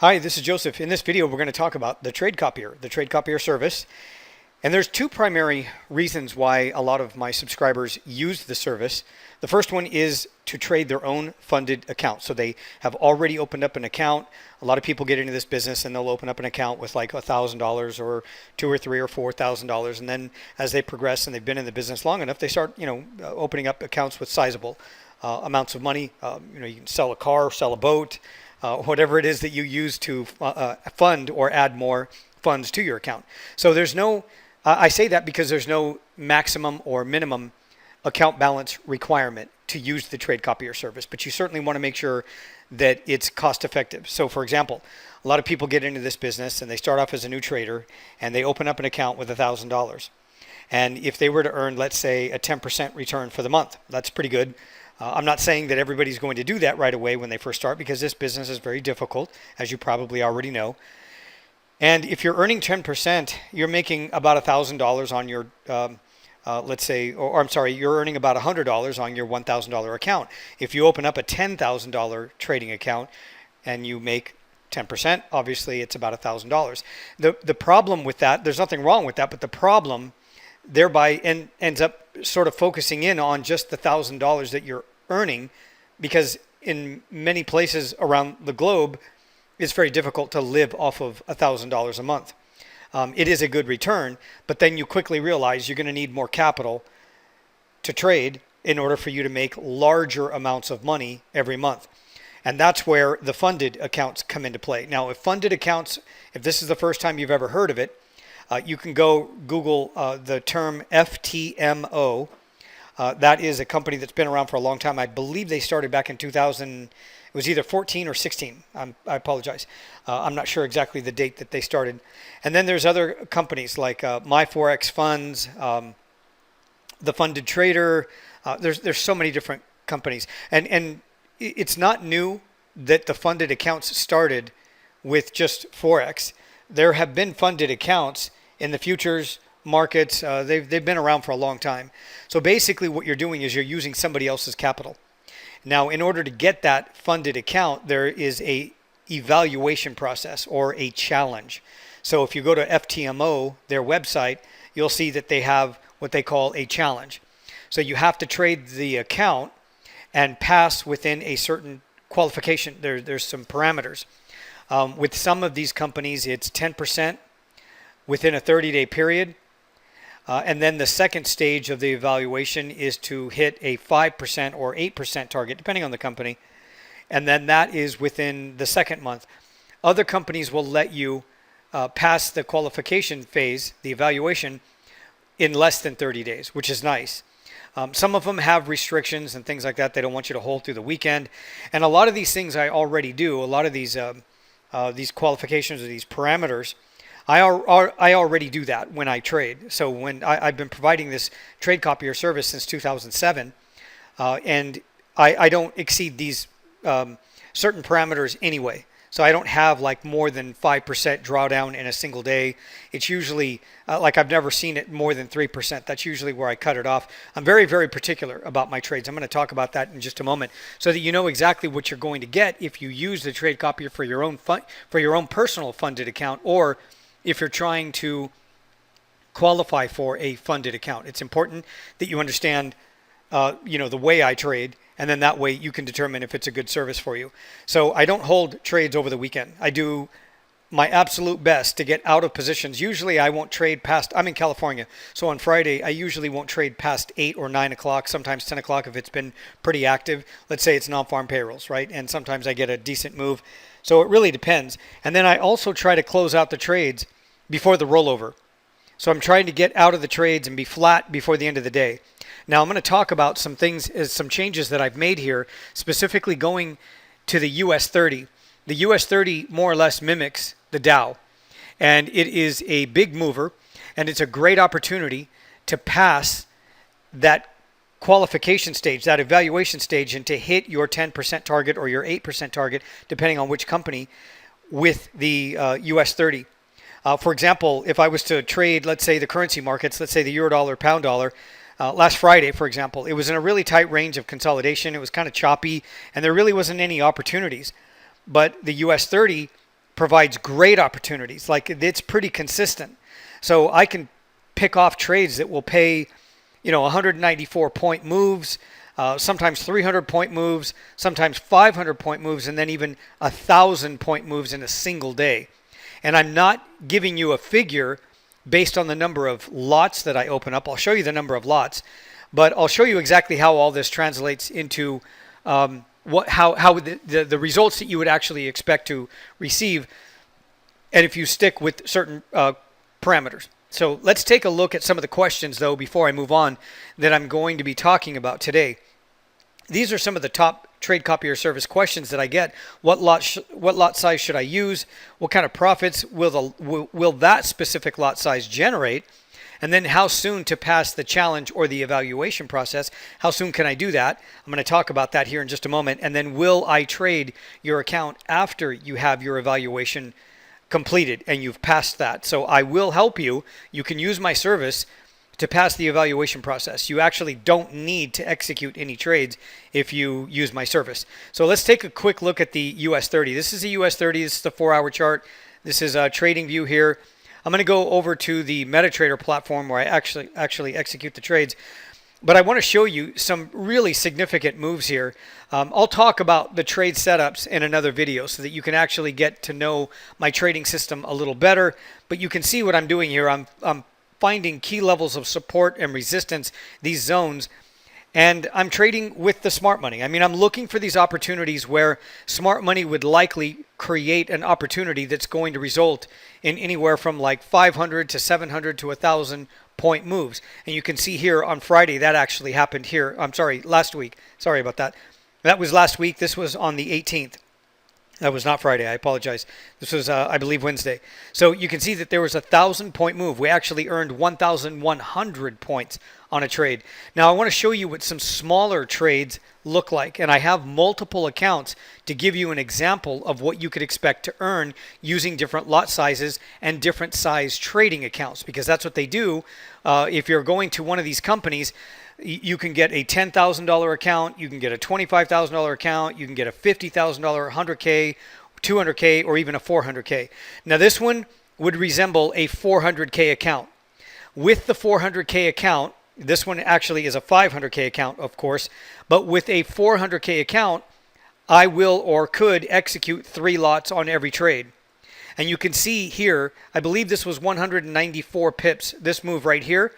Hi, this is Joseph. In this video, we're going to talk about the Trade Copier service. And there's two primary reasons why a lot of my subscribers use the service. The first one is to trade their own funded account. So they have already opened up an account. A lot of people get into this business and they'll open up an account with like $1,000 or $2,000 or $3,000 or $4,000. And then as they progress and they've been in the business long enough, they start, opening up accounts with sizable amounts of money. You can sell a car, sell a boat, whatever it is that you use to fund or add more funds to your account. So there's no, I say that because there's no maximum or minimum account balance requirement to use the Trade Copier service, but you certainly want to make sure that it's cost effective. So for example, a lot of people get into this business and they start off as a new trader and they open up an account with $1,000. And if they were to earn, let's say, a 10% return for the month, that's pretty good. I'm not saying that everybody's going to do that right away when they first start, because this business is very difficult, as you probably already know. And if you're earning 10%, you're making about $1,000 on your, let's say, or I'm sorry, you're earning about $100 on your $1,000 account. If you open up a $10,000 trading account and you make 10%, obviously it's about $1,000. The problem with that, there's nothing wrong with that, but the problem thereby ends up sort of focusing in on just the $1,000 that you're earning, because in many places around the globe, it's very difficult to live off of $1,000 a month. It is a good return, but then you quickly realize you're going to need more capital to trade in order for you to make larger amounts of money every month. And that's where the funded accounts come into play. Now, if funded accounts, if this is the first time you've ever heard of it, you can go Google the term FTMO. That is a company that's been around for a long time. I believe they started back in 2000. It was either 14 or 16. I apologize. I'm not sure exactly the date that they started. And then there's other companies like My Forex Funds, the Funded Trader. There's so many different companies. And it's not new that the funded accounts started with just Forex. There have been funded accounts in the futures markets. They've been around for a long time. So basically what you're doing is you're using somebody else's capital. Now, in order to get that funded account, there is a evaluation process or a challenge. So if you go to FTMO, their website, you'll see that they have what they call a challenge. So you have to trade the account and pass within a certain qualification. There's some parameters. With some of these companies, it's 10% within a 30-day period. And then the second stage of the evaluation is to hit a 5% or 8% target, depending on the company. And then that is within the second month. Other companies will let you pass the qualification phase, the evaluation, in less than 30 days, which is nice. Some of them have restrictions and things like that. They don't want you to hold through the weekend. And a lot of these things I already do. A lot of these qualifications or these parameters, I already do that when I trade. So when I've been providing this Trade Copier service since 2007, and I don't exceed these certain parameters anyway. So I don't have like more than 5% drawdown in a single day. It's usually like I've never seen it more than 3%. That's usually where I cut it off. I'm very, very particular about my trades. I'm going to talk about that in just a moment, so that you know exactly what you're going to get if you use the Trade Copier for your own personal funded account, or if you're trying to qualify for a funded account. It's important that you understand the way I trade, and then that way you can determine if it's a good service for you. So I don't hold trades over the weekend. I do my absolute best to get out of positions. Usually I won't trade past, I'm in California, so on Friday I usually won't trade past 8 or 9 o'clock, sometimes 10 o'clock if it's been pretty active. Let's say it's non-farm payrolls, right? And sometimes I get a decent move. So it really depends. And then I also try to close out the trades before the rollover. So I'm trying to get out of the trades and be flat before the end of the day. Now I'm going to talk about some things, some changes that I've made here, specifically going to the US 30. The US 30 more or less mimics the Dow, and it is a big mover, and it's a great opportunity to pass that qualification stage, that evaluation stage, and to hit your 10% target or your 8% target, depending on which company, with the US 30. For example, if I was to trade, let's say, the currency markets, let's say the euro dollar, pound dollar, last Friday, for example, it was in a really tight range of consolidation. It was kind of choppy, and there really wasn't any opportunities. But the US 30 provides great opportunities. Like, it's pretty consistent. So I can pick off trades that will pay, 194 point moves, sometimes 300 point moves, sometimes 500 point moves, and then even 1,000 point moves in a single day. And I'm not giving you a figure based on the number of lots that I open up. I'll show you the number of lots, but I'll show you exactly how all this translates into how the results that you would actually expect to receive, and if you stick with certain parameters. So let's take a look at some of the questions, though, before I move on, that I'm going to be talking about today. These are some of the top trade copier service questions that I get. What lot size should I use? What kind of profits will that specific lot size generate? And then how soon to pass the challenge or the evaluation process? How soon can I do that? I'm going to talk about that here in just a moment. And then will I trade your account after you have your evaluation completed and you've passed that? So I will help you. You can use my service to pass the evaluation process. You actually don't need to execute any trades if you use my service. So let's take a quick look at the US 30. This is the US 30. This is the 4-hour chart. This is a trading view here. I'm going to go over to the MetaTrader platform where I actually execute the trades. But I want to show you some really significant moves here. I'll talk about the trade setups in another video so that you can actually get to know my trading system a little better. But you can see what I'm doing here. I'm finding key levels of support and resistance, these zones, and I'm trading with the smart money. I mean, I'm looking for these opportunities where smart money would likely create an opportunity that's going to result in anywhere from like 500 to 700 to 1,000 point moves. And you can see here on Friday that actually happened here. I'm sorry, last week. Sorry about that. That was last week. This was on the 18th. That was not Friday. I apologize. This was, I believe, Wednesday. So you can see that there was a 1,000 point move. We actually earned 1,100 points on a trade. Now, I want to show you what some smaller trades look like. And I have multiple accounts to give you an example of what you could expect to earn using different lot sizes and different size trading accounts, because that's what they do. If you're going to one of these companies, you can get a $10,000 account, you can get a $25,000 account, you can get a $50,000, $100K, $200K, or even a $400K. Now this one would resemble a $400K account. With the $400K account, this one actually is a $500K account, of course, but with a $400K account, I will or could execute 3 lots on every trade. And you can see here, I believe this was 194 pips, this move right here.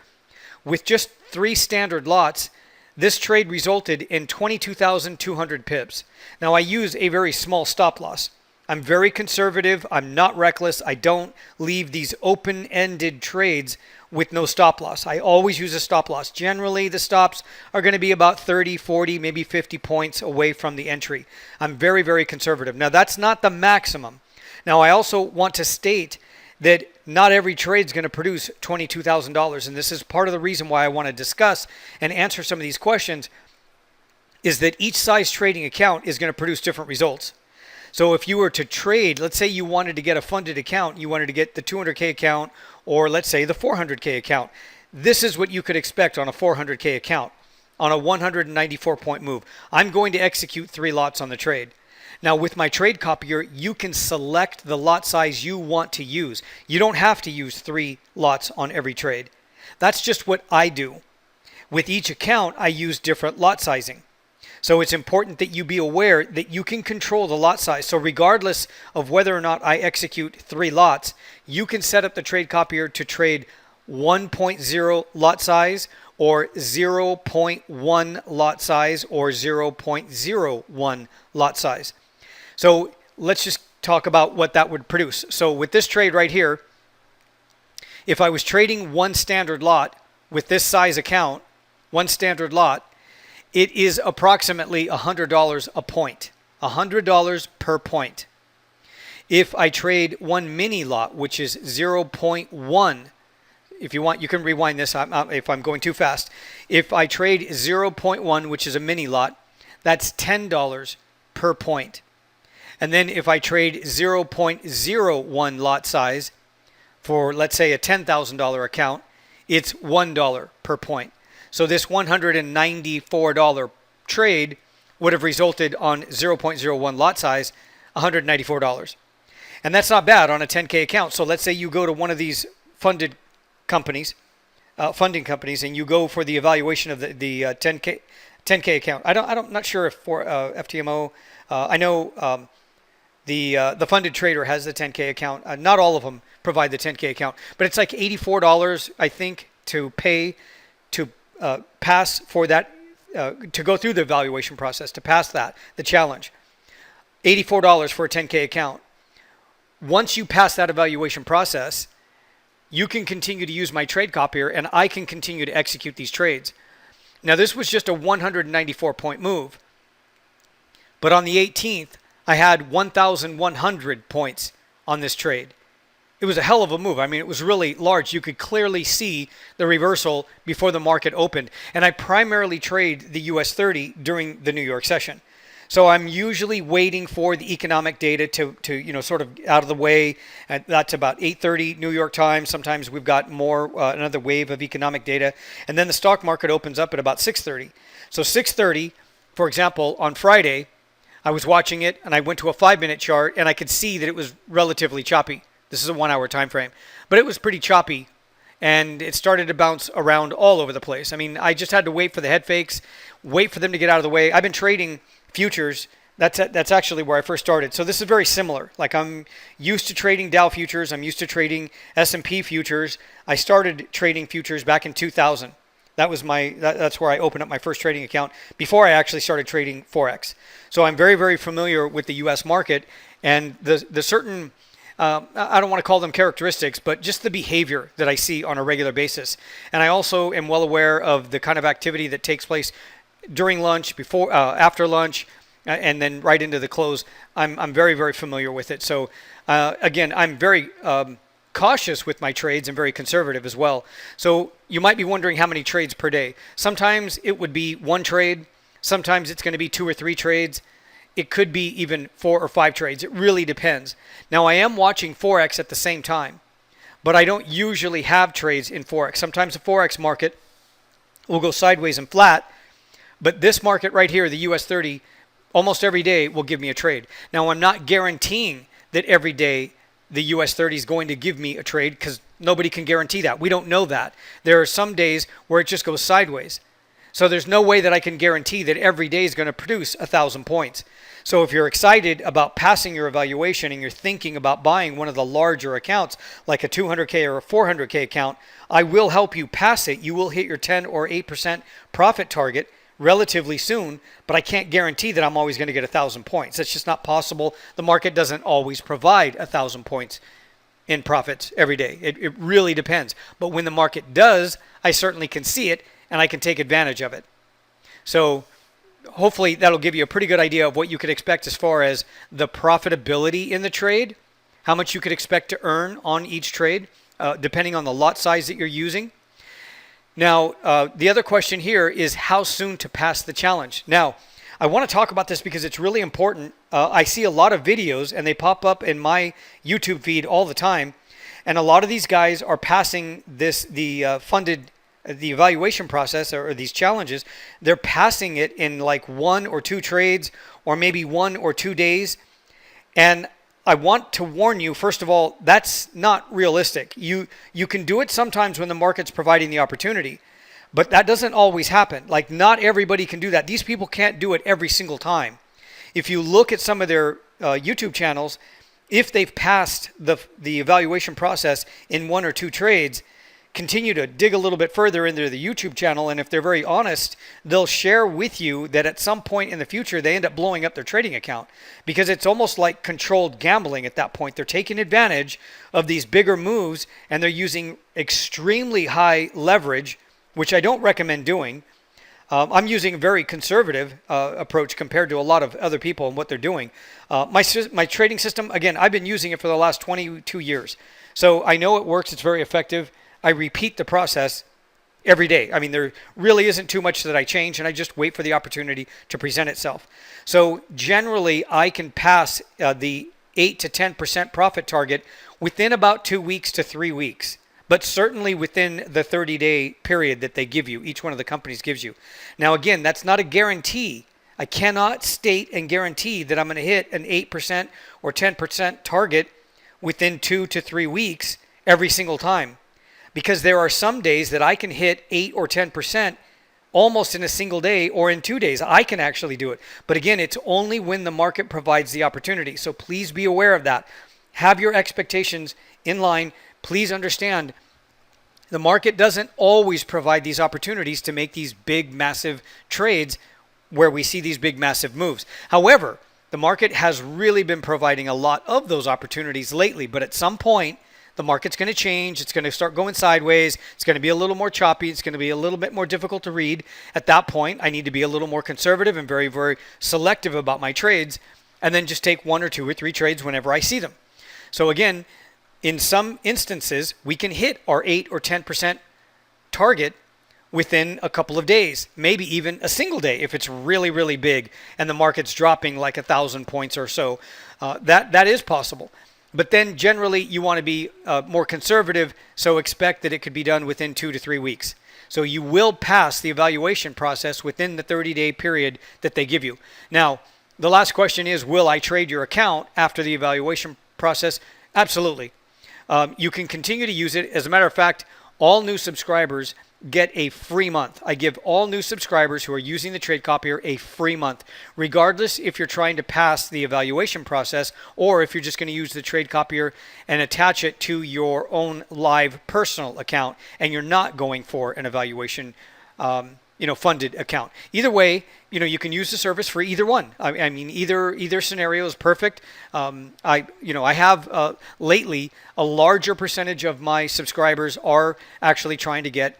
With just 3 standard lots, this trade resulted in 22,200 pips. Now, I use a very small stop loss. I'm very conservative. I'm not reckless. I don't leave these open-ended trades with no stop loss. I always use a stop loss. Generally, the stops are going to be about 30, 40, maybe 50 points away from the entry. I'm very, very conservative. Now, that's not the maximum. Now, I also want to state that not every trade is going to produce $22,000. And this is part of the reason why I want to discuss and answer some of these questions, is that each size trading account is going to produce different results. So if you were to trade, let's say you wanted to get a funded account, you wanted to get the 200K account, or let's say the 400K account, this is what you could expect on a 400K account on a 194 point move. I'm going to execute 3 lots on the trade. Now, with my trade copier, you can select the lot size you want to use. You don't have to use 3 lots on every trade. That's just what I do. With each account, I use different lot sizing. So it's important that you be aware that you can control the lot size. So regardless of whether or not I execute 3 lots, you can set up the trade copier to trade 1.0 lot size or 0.1 lot size or 0.01 lot size. So let's just talk about what that would produce. So with this trade right here, if I was trading 1 standard lot with this size account, 1 standard lot, it is approximately $100 a point, $100 per point. If I trade 1 mini lot, which is 0.1, if you want, you can rewind this if I'm going too fast. If I trade 0.1, which is a mini lot, that's $10 per point. And then if I trade 0.01 lot size for, let's say, a $10,000 account, it's $1 per point. So this $194 trade would have resulted on 0.01 lot size, $194. And that's not bad on a 10K account. So let's say you go to one of these funded companies, funding companies, and you go for the evaluation of the 10K account. I'm not sure if for FTMO, I know the funded trader has the 10K account. Not all of them provide the 10K account, but it's like $84, I think, to pay to pass for that, to go through the evaluation process, to pass the challenge. $84 for a 10K account. Once you pass that evaluation process, you can continue to use my trade copier and I can continue to execute these trades. Now, this was just a 194 point move, but on the 18th, I had 1,100 points on this trade. It was a hell of a move. I mean, it was really large. You could clearly see the reversal before the market opened. And I primarily trade the US 30 during the New York session. So I'm usually waiting for the economic data to sort of out of the way. That's about 8:30 New York time. Sometimes we've got more, another wave of economic data. And then the stock market opens up at about 6:30. So 6:30, for example, on Friday, I was watching it and I went to a 5-minute chart and I could see that it was relatively choppy. This is a 1-hour time frame, but it was pretty choppy and it started to bounce around all over the place. I mean, I just had to wait for the head fakes, wait for them to get out of the way. I've been trading futures. That's actually where I first started. So this is very similar. Like, I'm used to trading Dow futures. I'm used to trading S&P futures. I started trading futures back in 2000. That's where I opened up my first trading account before I actually started trading Forex. So I'm very, very familiar with the U.S. market and the certain, I don't want to call them characteristics, but just the behavior that I see on a regular basis. And I also am well aware of the kind of activity that takes place during lunch, before, after lunch, and then right into the close. I'm very, very familiar with it. So again, I'm very cautious with my trades and very conservative as well. So you might be wondering how many trades per day. Sometimes it would be one trade. Sometimes it's going to be 2 or 3 trades. It could be even 4 or 5 trades. It really depends. Now, I am watching Forex at the same time, but I don't usually have trades in Forex. Sometimes the Forex market will go sideways and flat, but this market right here, the US 30, almost every day will give me a trade. Now, I'm not guaranteeing that every day the US 30 is going to give me a trade because nobody can guarantee that. We don't know that. There are some days where it just goes sideways. So there's no way that I can guarantee that every day is going to produce 1,000 points. So if you're excited about passing your evaluation and you're thinking about buying one of the larger accounts, like a 200K or a 400K account, I will help you pass it. You will hit your 10 or 8% profit target relatively soon, but I can't guarantee that I'm always going to get 1,000 points. That's just not possible. The market doesn't always provide 1,000 points in profits every day. It really depends. But when the market does, I certainly can see it and I can take advantage of it. So hopefully that'll give you a pretty good idea of what you could expect as far as the profitability in the trade, how much you could expect to earn on each trade, depending on the lot size that you're using. Now, the other question here is how soon to pass the challenge. Now, I want to talk about this because it's really important. I see a lot of videos and they pop up in my YouTube feed all the time. And a lot of these guys are passing the evaluation process or these challenges. They're passing it in like 1 or 2 trades or maybe 1 or 2 days. And I want to warn you, first of all, that's not realistic. You can do it sometimes when the market's providing the opportunity, but that doesn't always happen. Like, not everybody can do that. These people can't do it every single time. If you look at some of their YouTube channels, if they've passed the evaluation process in 1 or 2 trades, continue to dig a little bit further into the YouTube channel, and if they're very honest, they'll share with you that at some point in the future they end up blowing up their trading account because it's almost like controlled gambling at that point. They're taking advantage of these bigger moves and they're using extremely high leverage, which I don't recommend doing. I'm using a very conservative approach compared to a lot of other people and what they're doing. My trading system, again, I've been using it for the last 22 years. So I know it works. It's very effective. I repeat the process every day. I mean, there really isn't too much that I change, and I just wait for the opportunity to present itself. So generally, I can pass the 8 to 10% profit target within about 2 weeks to 3 weeks, but certainly within the 30-day period that they give you, each one of the companies gives you. Now, again, that's not a guarantee. I cannot state and guarantee that I'm going to hit an 8% or 10% target within 2 to 3 weeks every single time. Because there are some days that I can hit 8 or 10% almost in a single day, or in 2 days. I can actually do it. But again, it's only when the market provides the opportunity. So please be aware of that. Have your expectations in line. Please understand the market doesn't always provide these opportunities to make these big, massive trades where we see these big, massive moves. However, the market has really been providing a lot of those opportunities lately. But at some point, the market's going to change. It's going to start going sideways. It's going to be a little more choppy. It's going to be a little bit more difficult to read. At that point, I need to be a little more conservative and very, very selective about my trades, and then just take 1 or 2 or 3 trades whenever I see them. So again, in some instances, we can hit our 8 or 10% target within a couple of days, maybe even a single day if it's really, really big and the market's dropping like 1,000 points or so. That is possible. But then generally you want to be more conservative, so expect that it could be done within 2 to 3 weeks. So you will pass the evaluation process within the 30-day period that they give you. Now, the last question is, will I trade your account after the evaluation process? Absolutely. You can continue to use it. As a matter of fact, all new subscribers get a free month. I give all new subscribers who are using the Trade Copier a free month, regardless if you're trying to pass the evaluation process or if you're just going to use the Trade Copier and attach it to your own live personal account and you're not going for an evaluation funded account. Either way, you can use the service for either one. I mean, either scenario is perfect. I have lately a larger percentage of my subscribers are actually trying to get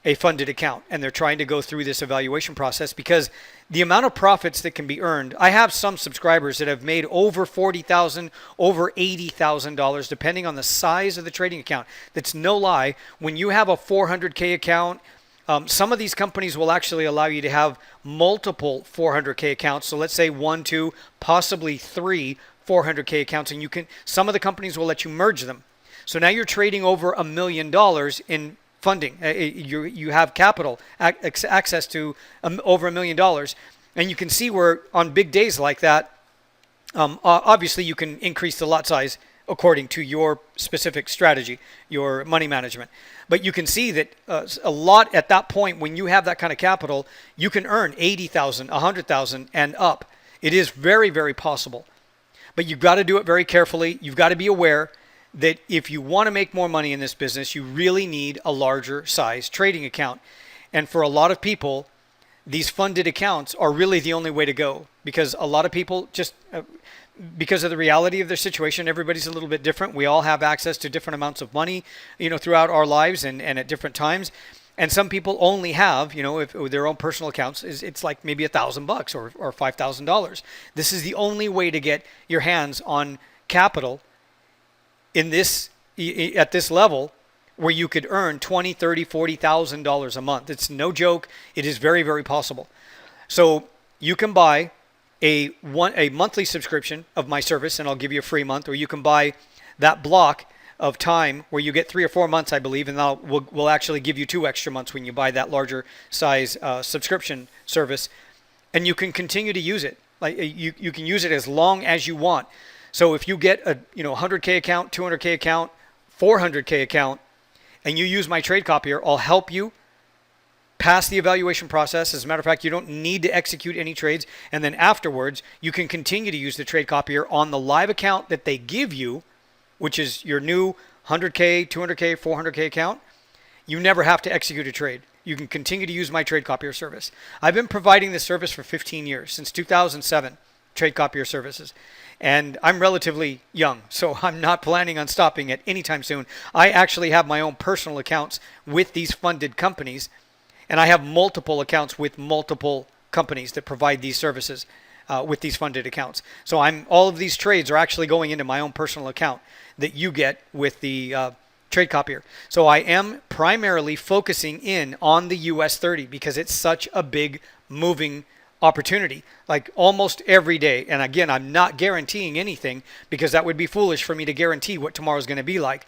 a funded account, and they're trying to go through this evaluation process because the amount of profits that can be earned. I have some subscribers that have made over $40,000, over $80,000, depending on the size of the trading account. That's no lie. When you have a 400K account, some of these companies will actually allow you to have multiple 400K accounts. So let's say 1, 2, possibly 3 400K accounts, and some of the companies will let you merge them. So now you're trading over $1 million in funding. You have capital access to over $1 million, and you can see where on big days like that, obviously you can increase the lot size according to your specific strategy, your money management. But you can see that a lot at that point, when you have that kind of capital, you can earn 80,000, 100,000 and up. It is very, very possible. But you've got to do it very carefully. You've got to be aware that if you want to make more money in this business, you really need a larger size trading account. And for a lot of people, these funded accounts are really the only way to go, because a lot of people just, because of the reality of their situation, everybody's a little bit different. We all have access to different amounts of money, throughout our lives and at different times. And some people only have, if with their own personal accounts, it's like maybe $1,000 or $5,000. This is the only way to get your hands on capital at this level where you could earn $20,000, $30,000, $40,000 a month. It's no joke. It is very, very possible. So you can buy a monthly subscription of my service, and I'll give you a free month, or you can buy that block of time where you get 3 or 4 months, I believe, and we'll actually give you 2 extra months when you buy that larger size subscription service, and you can continue to use it. Like you can use it as long as you want. So if you get a 100K account, 200K account, 400K account, and you use my Trade Copier, I'll help you pass the evaluation process. As a matter of fact, you don't need to execute any trades. And then afterwards, you can continue to use the Trade Copier on the live account that they give you, which is your new 100K, 200K, 400K account. You never have to execute a trade. You can continue to use my Trade Copier service. I've been providing this service for 15 years, since 2007, Trade Copier services. And I'm relatively young, so I'm not planning on stopping it anytime soon. I actually have my own personal accounts with these funded companies, and I have multiple accounts with multiple companies that provide these services with these funded accounts. So all of these trades are actually going into my own personal account that you get with the Trade Copier. So I am primarily focusing in on the US 30 because it's such a big moving opportunity, like almost every day. And again, I'm not guaranteeing anything because that would be foolish for me to guarantee what tomorrow's going to be like.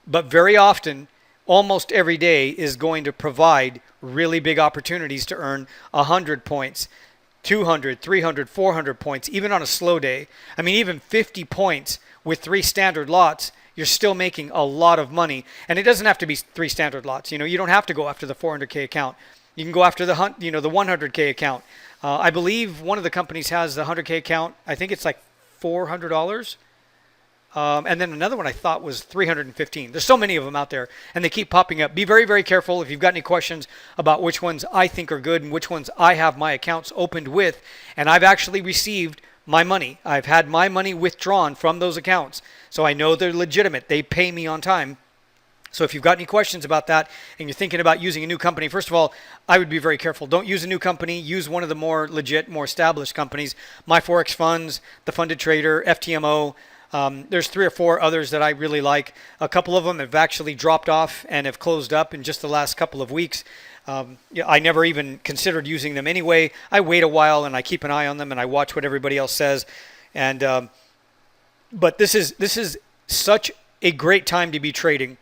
But very often, almost every day is going to provide really big opportunities to earn 100 points, 200, 300, 400 points, even on a slow day. I mean, even 50 points with 3 standard lots, you're still making a lot of money. And it doesn't have to be 3 standard lots. You know, you don't have to go after the 400K account. You can go after the 100K account. I believe one of the companies has the 100K account. I think it's like $400. And then another one I thought was $315. There's so many of them out there, and they keep popping up. Be very, very careful. If you've got any questions about which ones I think are good and which ones I have my accounts opened with, and I've actually received my money. I've had my money withdrawn from those accounts, so I know they're legitimate. They pay me on time. So if you've got any questions about that and you're thinking about using a new company, first of all, I would be very careful. Don't use a new company. Use one of the more legit, more established companies. My Forex Funds, The Funded Trader, FTMO. There's 3 or 4 others that I really like. A couple of them have actually dropped off and have closed up in just the last couple of weeks. I never even considered using them anyway. I wait a while and I keep an eye on them and I watch what everybody else says. And but this is such a great time to be trading.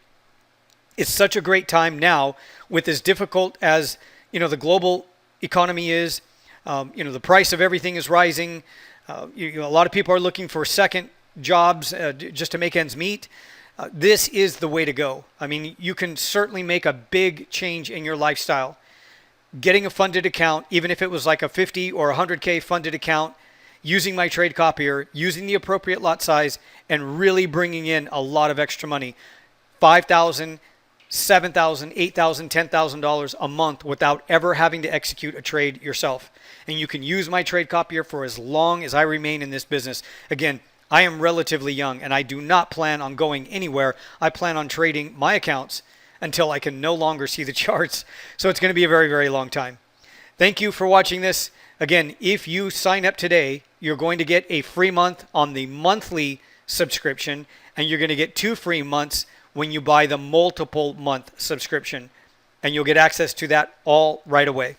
It's such a great time now, with as difficult as the global economy is. The price of everything is rising. A lot of people are looking for second jobs just to make ends meet. This is the way to go. I mean, you can certainly make a big change in your lifestyle. Getting a funded account, even if it was like a 50 or 100K funded account, using my trade copier, using the appropriate lot size, and really bringing in a lot of extra money. $5,000, $7,000, $8,000, $10,000 a month without ever having to execute a trade yourself. And you can use my trade copier for as long as I remain in this business. Again, I am relatively young and I do not plan on going anywhere. I plan on trading my accounts until I can no longer see the charts. So it's going to be a very, very long time. Thank you for watching this. Again, if you sign up today, you're going to get a free month on the monthly subscription, and you're going to get 2 free months when you buy the multiple month subscription, and you'll get access to that all right away.